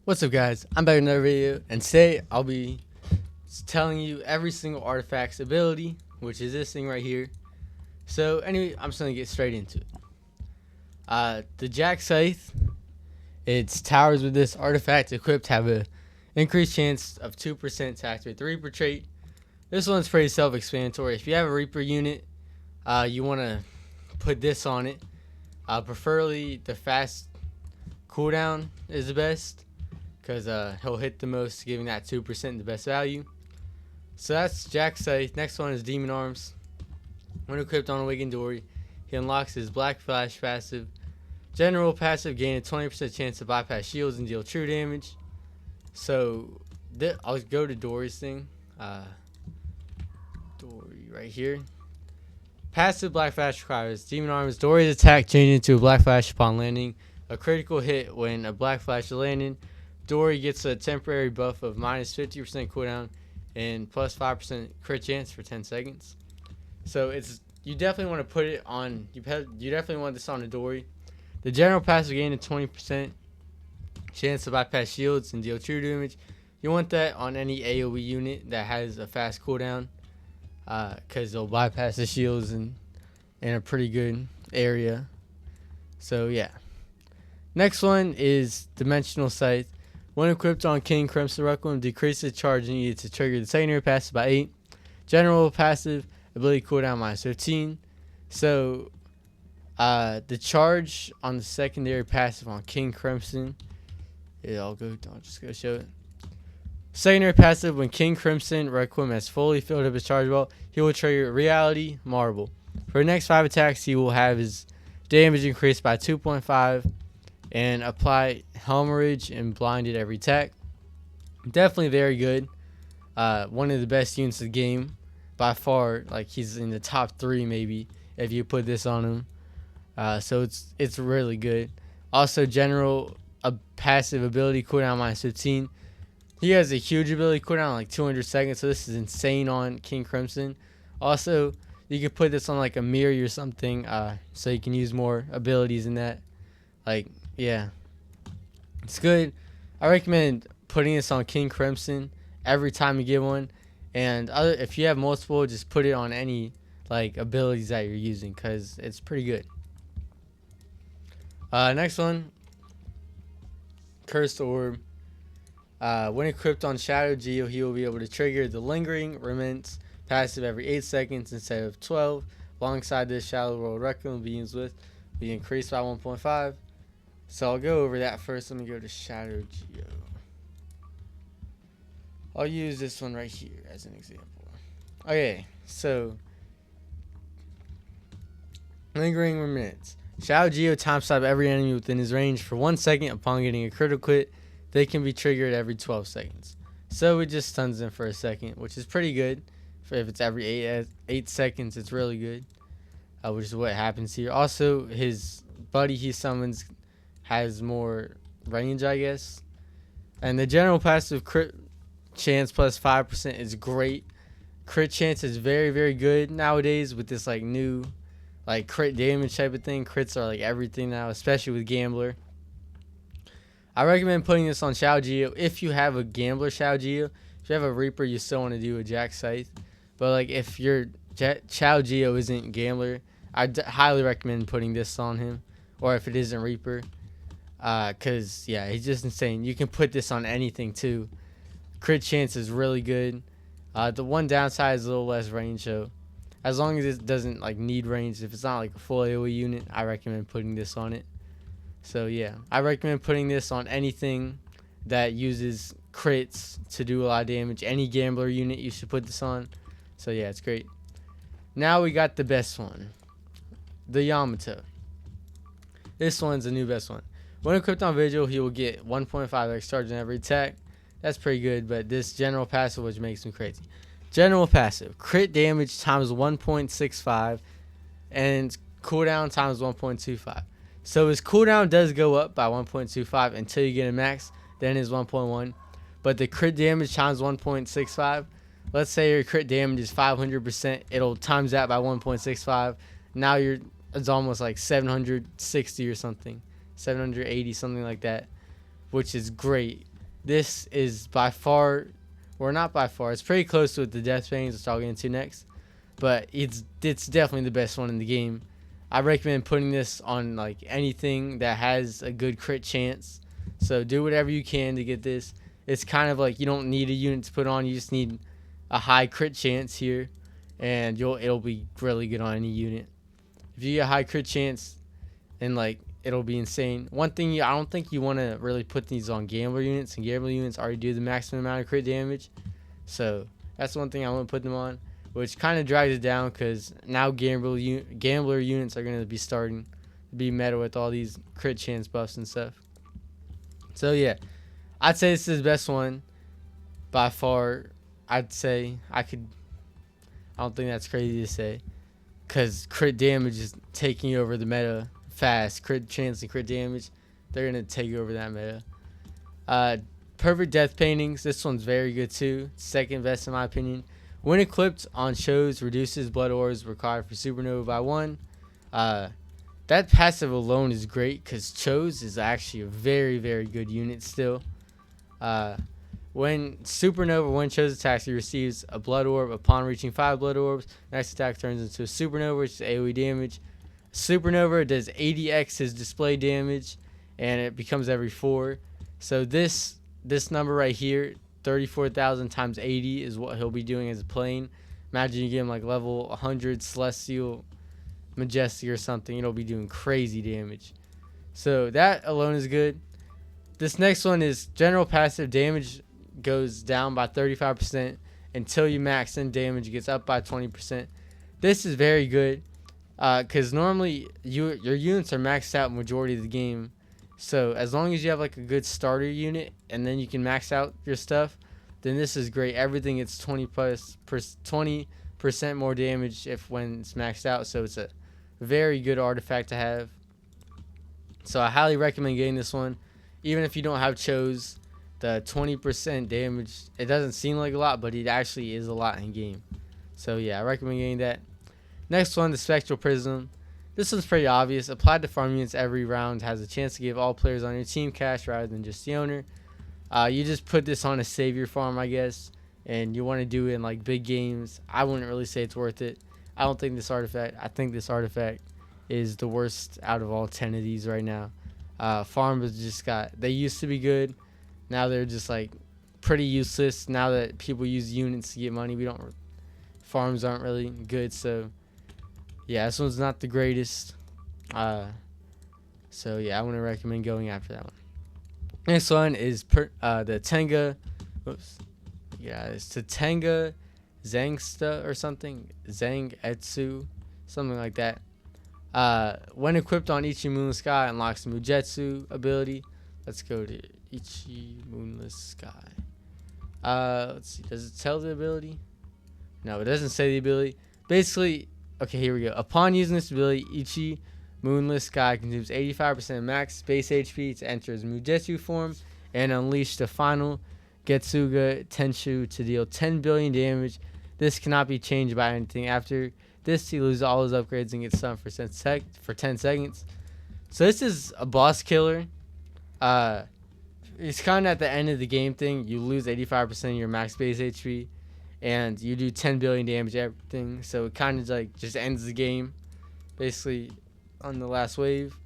What's up, guys? I'm back with another video, and today I'll be telling you every single artifact's ability, which is this thing right here. So anyway, I'm just gonna get straight into it. The Jack Scythe, its towers with this artifact equipped have a increased chance of 2% to activate the Reaper trait. This one's pretty self-explanatory. If you have a Reaper unit, you want to put this on it. Preferably the fast cooldown is the best, because he'll hit the most, giving that 2% the best value. So that's Jack Scythe. Next one is Demon Arms. When equipped on a Wigan Dory, he unlocks his Black Flash passive. General passive, gain a 20% chance to bypass shields and deal true damage. So I'll go to Dory's thing. Dory right here. Passive Black Flash requires Demon Arms. Dory's attack changes into a Black Flash upon landing. A critical hit when a Black Flash is landing. Dory gets a temporary buff of minus 50% cooldown and plus 5% crit chance for 10 seconds. So you definitely want to put it on. You definitely want this on a Dory. The general passive gain a 20% chance to bypass shields and deal true damage. You want that on any AoE unit that has a fast cooldown, because they'll bypass the shields in a pretty good area. So yeah. Next one is Dimensional Scythe. When equipped on King Crimson Requiem, decreases charge needed to trigger the secondary passive by 8. General passive ability cooldown minus 15. So the charge on the secondary passive on King Crimson, I'll just go show it. Secondary passive, when King Crimson Requiem has fully filled up his charge ball, he will trigger Reality Marble. For the next 5 attacks, he will have his damage increased by 2.5 and apply Hemorrhage and Blinded every attack. Definitely very good. One of the best units of the game by far. Like, he's in the top 3 maybe if you put this on him. So it's really good. Also, general passive ability cooldown minus 15. He has a huge ability cooldown, like 200 seconds, so this is insane on King Crimson. Also, you could put this on like a mirror or something, so you can use more abilities in that. Like, yeah, it's good. I recommend putting this on King Crimson every time you get one, and if you have multiple, just put it on any like abilities that you're using, because it's pretty good. Next one, Cursed Orb. When equipped on Shadow Geo, he will be able to trigger the Lingering Remnants passive every 8 seconds instead of 12. Alongside this, Shadow World Requiem begins with be increased by 1.5. So I'll go over that first. Let me go to Shadow Geo. I'll use this one right here as an example. Okay, so Lingering Remnants. Shadow Geo time stop every enemy within his range for 1 second upon getting a critical hit. They can be triggered every 12 seconds. So it just stuns them for a second, which is pretty good. If it's every 8 seconds, it's really good, which is what happens here. Also, his buddy he summons has more range, I guess. And the general passive crit chance plus 5% is great. Crit chance is very, very good nowadays with this like new like crit damage type of thing. Crits are like everything now, especially with Gambler. I recommend putting this on Shadow Geo if you have a Gambler Shadow Geo. If you have a Reaper, you still want to do a Jack Scythe. But like if your Shadow Geo isn't Gambler, I highly recommend putting this on him. Or if it isn't Reaper. Because, yeah, he's just insane. You can put this on anything, too. Crit chance is really good. The one downside is a little less range, so as long as it doesn't like need range, if it's not like a full AoE unit, I recommend putting this on it. So, yeah, I recommend putting this on anything that uses crits to do a lot of damage. Any Gambler unit, you should put this on. So, yeah, it's great. Now we got the best one. The Yamato. This one's the new best one. When equipped on Vigil, he will get 1.5x charge in every attack. That's pretty good, but this general passive, which makes him crazy. General passive, crit damage times 1.65 and cooldown times 1.25. So his cooldown does go up by 1.25 until you get a max, then is 1.1. But the crit damage times 1.65, let's say your crit damage is 500%, it'll times that by 1.65. Now it's almost like 760 or something. 780, something like that, which is great. this is by far, or not by far, it's pretty close to the death paintings, which I'll get into next. But it's definitely the best one in the game. I recommend putting this on like anything that has a good crit chance. So do whatever you can to get this. It's kind of like you don't need a unit to put on, you just need a high crit chance here, and it'll be really good on any unit. If you get a high crit chance, and like it'll be insane. One thing I don't think you want to really put these on gambler units, and gambler units already do the maximum amount of crit damage. So that's one thing I want to put them on, which kind of drags it down because now gambler units are going to be starting to be meta with all these crit chance buffs and stuff. So yeah, I'd say this is the best one by far. I'd say I don't think that's crazy to say, because crit damage is taking over the meta fast. Crit chance and crit damage, they're going to take over that meta. Perfect death paintings. This one's very good too. Second best in my opinion. When equipped on shows, reduces blood orbs required for supernova by 1. That passive alone is great because Chose is actually a very, very good unit still. When supernova, when Chose attacks, he receives a blood orb. Upon reaching 5 blood orbs, next attack turns into a supernova, which is AoE damage. Supernova does 80x his display damage, and it becomes every 4. So this number right here, 34,000 times 80, is what he'll be doing as a plane. Imagine you give him like level 100 Celestial Majestic or something, it'll be doing crazy damage. So that alone is good. This next one is general passive damage goes down by 35% until you max, and damage gets up by 20%. This is very good because normally your units are maxed out majority of the game. So as long as you have like a good starter unit and then you can max out your stuff, then this is great. Everything gets 20% more damage when it's maxed out. So it's a very good artifact to have. So I highly recommend getting this one. Even if you don't have Chose, the 20% damage, it doesn't seem like a lot, but it actually is a lot in game. So yeah, I recommend getting that. Next one, the Spectral Prism. This one's pretty obvious. Applied to farm units every round, has a chance to give all players on your team cash rather than just the owner. You just put this on a savior farm, I guess, and you want to do it in like big games. I wouldn't really say it's worth it. I don't think this artifact. I think this artifact is the worst out of all 10 of these right now. Farms they used to be good. Now they're just like pretty useless. Now that people use units to get money, farms aren't really good. So yeah, this one's not the greatest. So yeah, I want to recommend going after that one. Next one is the Tenga. Oops. Yeah, it's the Tenga Zangsta or something. Zangetsu, something like that. When equipped on Ichi Moonless Sky, unlocks the Mujetsu ability. Let's go to Ichi Moonless Sky. Let's see. Does it tell the ability? No, it doesn't say the ability. Basically, okay, here we go. Upon using this ability, Ichi Moonless Sky consumes 85% max base HP to enter his Mujetsu form and unleash the final Getsuga Tenshu to deal 10 billion damage. This cannot be changed by anything. After this, he loses all his upgrades and gets stunned for 10 seconds. So this is a boss killer. It's kind of at the end of the game thing. You lose 85% of your max base HP, and you do 10 billion damage everything. So it kind of like just ends the game, basically, on the last wave.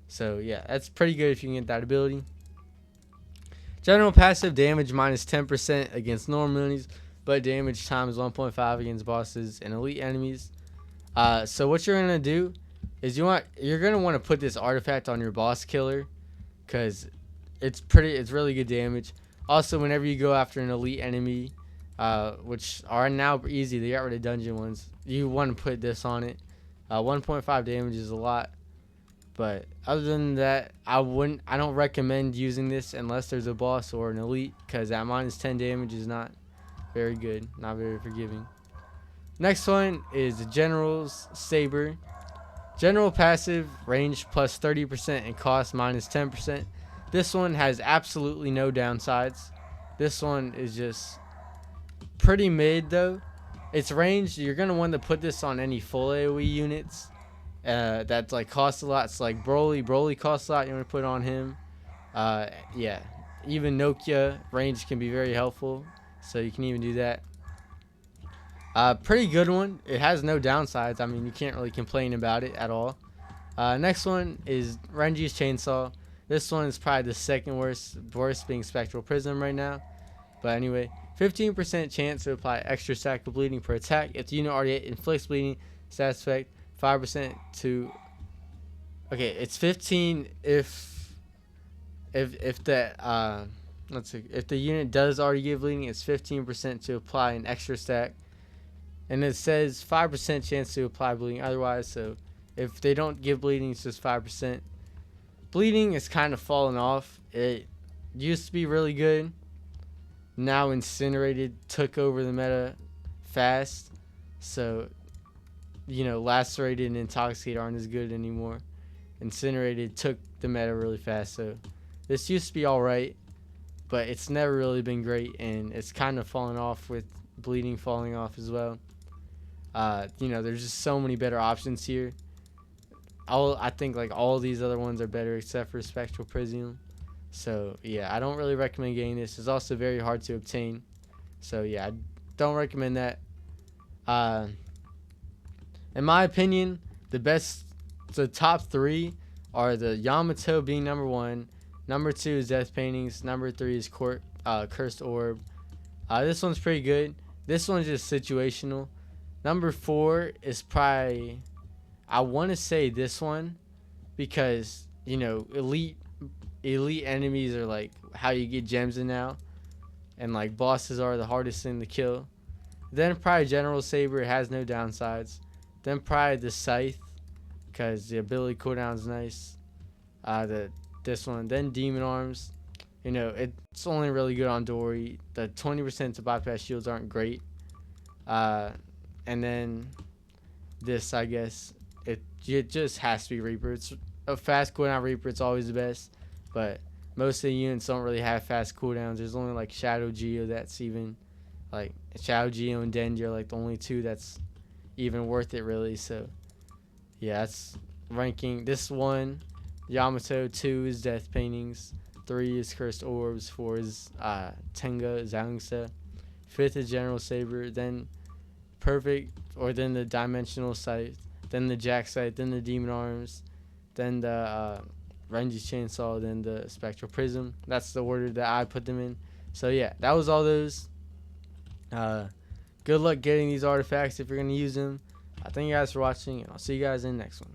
So yeah, that's pretty good if you can get that ability. General passive damage minus 10% against normal enemies, but damage times 1.5 against bosses and elite enemies. So what you're gonna do is you're gonna want to put this artifact on your boss killer, because it's really good damage. Also, whenever you go after an elite enemy, which are now easy, they got rid of dungeon ones, you want to put this on it. 1.5 damage is a lot, but other than that, I don't recommend using this unless there's a boss or an elite, because that minus 10 damage is not very good, not very forgiving. Next one is the General's Saber. General passive, range plus 30% and cost minus 10%. This one has absolutely no downsides. This one is just pretty mid though. Its range, you're going to want to put this on any full AoE units that like cost a lot. It's like Broly. Broly costs a lot. You want to put it on him. Yeah, even Nokia range can be very helpful, so you can even do that. Pretty good one. It has no downsides. I mean, you can't really complain about it at all. Next one is Renji's chainsaw. This one is probably the second worst being Spectral Prism right now. But anyway, 15% chance to apply extra stack of bleeding per attack. If the unit already inflicts bleeding, status effect. 5% to. Okay, it's 15 if the let's see, if the unit does already give bleeding, it's 15% to apply an extra stack. And it says 5% chance to apply bleeding otherwise. So if they don't give bleeding, it's just 5%. Bleeding is kind of fallen off. It used to be really good. Now Incinerated took over the meta fast. So, Lacerated and Intoxicated aren't as good anymore. Incinerated took the meta really fast. So this used to be alright, but it's never really been great. And it's kind of fallen off with bleeding falling off as well. There's just so many better options here. I think like all these other ones are better except for Spectral Prism. So yeah, I don't really recommend getting this. It's also very hard to obtain. So yeah, I don't recommend that. In my opinion, the top three are the Yamato being number 1. Number 2 is Death Paintings. Number 3 is Cursed Orb. This one's pretty good. This one's just situational. Number 4 is probably, I want to say this one, because elite enemies are like how you get gems in now, and like bosses are the hardest thing to kill. Then probably General Saber, has no downsides. Then probably the Scythe, because the ability cooldown is nice. This one. Then Demon Arms. It's only really good on Dory. The 20% to bypass shields aren't great. And then this, I guess, it just has to be Reaper. It's a fast cooldown Reaper. It's always the best, but most of the units don't really have fast cooldowns. There's only like Shadow Geo that's even like Shadow Geo and Dendy are like the only two that's even worth it really. So yeah, that's ranking. This one, Yamato. 2 is Death Paintings. 3 is Cursed Orbs. 4 is Tenga Zangetsu. 5th is General Saber. Then then the Dimensional Scythe, then the Jack Scythe, then the Demon Arms, then the Renji's Chainsaw, then the Spectral Prism. That's the order that I put them in. So yeah, that was all those. Good luck getting these artifacts if you're going to use them. Thank you guys for watching, and I'll see you guys in the next one.